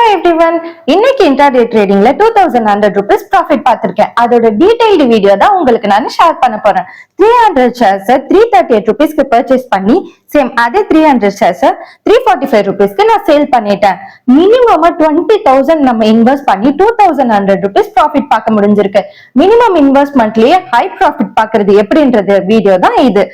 Hello everyone, இன்னைக்கு intraday ட்ரேடிங்ல 2100 rupees profit பார்த்திருக்கேன். அதோட டீடைல்டு வீடியோ தான் உங்களுக்கு நான் ஷேர் பண்ண போறேன். 300 shares 338 rupeesக்கு பர்ச்சேஸ் பண்ணி சேம் அதே 300 shares 345 rupeesக்கு நான் சேல் பண்ணிட்டேன். மினிமம் 20,000 நம்ம இன்வெஸ்ட் பண்ணி 2100 rupees ப்ராஃபிட் பார்க்க முடிஞ்சிருக்கு. மினிமம் இன்வெஸ்ட்மெண்ட்லயே ஹை ப்ராஃபிட் பார்க்கிறது எப்படின்றது வீடியோ தான் இது.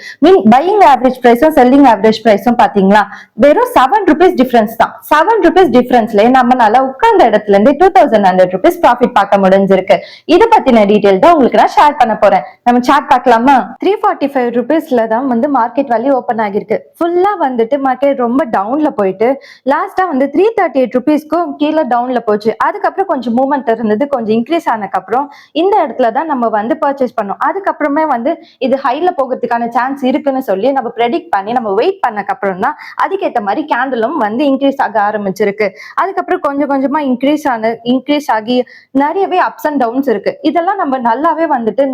பையிங் ஆவரேஜ் பிரைஸும் செல்லிங் ஆவரேஜ் பிரைஸும் பாத்தீங்களா, வெறும் 7 rupees டிஃபரன்ஸ் தான். 7 rupees டிஃபரன்ஸ்ல நம்மளால உட்கார்ந்த இடத்துல இருந்து 2100 rupees ப்ராஃபிட் பார்க்க முடிஞ்சிருக்கு. இது பத்தின டீடைல் தான் உங்களுக்கு நான் ஷேர் பண்ண போறேன். நம்ம சார்ட் பார்க்கலாமா? 345 rupeesல தான் மார்க்கெட் வேல்யூ ஓபன் ஆகிருக்கு. ஃபுல்லா மார்க்கெட் ரொம்ப டவுன்ல போயிட்டு லாஸ்டா 338 rupeesக்கும் கீழே டவுன்ல போச்சு. அதுக்கப்புறம் கொஞ்சம் மூவ்மெண்ட் இருந்தது, கொஞ்சம் இன்க்ரீஸ் ஆனதுக்கு அப்புறம் இந்த இடத்துல தான் நம்ம பர்ச்சேஸ் பண்ணோம். அதுக்கப்புறமே இது ஹைல போகிறதுக்கான சான்ஸ் இருக்குன்னு சொல்லி நம்ம ப்ரெடிக்ட் பண்ணி நம்ம வெயிட் பண்ணக்கு அப்புறம் தான் அதுக்கேற்ற மாதிரி கேண்டலும் இன்க்ரீஸ் ஆக ஆரம்பிச்சிருக்கு. அதுக்கப்புறம் கொஞ்சம் கொஞ்சமா இன்க்ரீஸ் ஆகி நிறையவே அப்ஸ் அண்ட் டவுன்ஸ் இருக்கு. இதெல்லாம் நம்ம நல்லாவே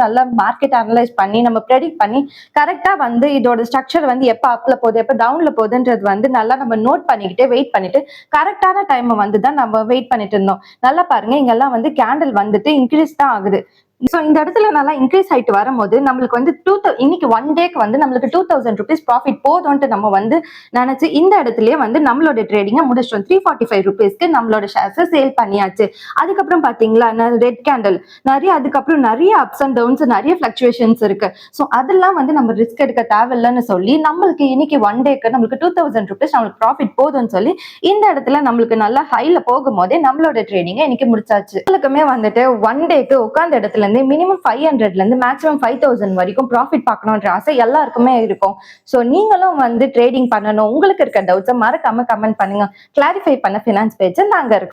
நல்லா மார்க்கெட் அனலைஸ் பண்ணி நம்ம ப்ரெடிக்ட் பண்ணி கரெக்டா இதோட ஸ்ட்ரக்சர் எப்ப அப்ல போகுது எப்ப டவுன்ல போகுதுன்றது நல்லா நம்ம நோட் பண்ணிக்கிட்டு வெயிட் பண்ணிட்டு கரெக்டான டைம் தான் நம்ம வெயிட் பண்ணிட்டு இருந்தோம். நல்லா பாருங்க, இங்கெல்லாம் கேண்டில் இன்க்ரீஸ் தான் ஆகுது. சோ இந்த இடத்துல நல்லா இன்க்ரீஸ் ஆயிட்டு வரும்போது நம்மளுக்கு இன்னைக்கு ஒன் டேக்கு நம்மளுக்கு 2000 rupees ப்ராஃபிட் போதும்ட்டு நம்ம நினைச்சு இந்த இடத்துலயே நம்மளோட ட்ரேடிங்க முடிச்சிட்டோம். 345 rupeesக்கு நம்மளோட ஷேர்ஸ் சேல் பண்ணியாச்சு. அதுக்கப்புறம் பாத்தீங்களா ரெட் கேண்டில் அதுக்கப்புறம் நிறைய அப்ஸ் அண்ட் டவுன்ஸ் நிறைய பிளக்சுவேஷன்ஸ் இருக்கு. சோ அதெல்லாம் நம்ம ரிஸ்க் எடுக்க தேவையில்லைன்னு சொல்லி நம்மளுக்கு இன்னைக்கு ஒன் டேக்கு நம்மளுக்கு 2000 rupees நம்மளுக்கு ப்ராஃபிட் போதும்னு சொல்லி இந்த இடத்துல நம்மளுக்கு நல்லா ஹைல போகும் போதே நம்மளோட ட்ரேடிங்க இன்னைக்கு முடிச்சாச்சு. உங்களுக்குமே ஒன் டேக்கு உட்கார்ந்த இடத்துல மினிமம் 500ல இருந்து மேக்ஸிமம் 5000 வரைக்கும் ப்ராஃபிட் பார்க்கணும்ன்ற ஆசை எல்லாருக்குமே இருக்கும். சோ நீங்களும் ட்ரேடிங் பண்ணணும், உங்களுக்கு இருக்க டவுட்ஸை மறக்காம கமெண்ட் பண்ணுங்க. கிளாரிஃபை பண்ண ஃபினான்ஸ் பேஜ் நாங்க இருக்கோம்.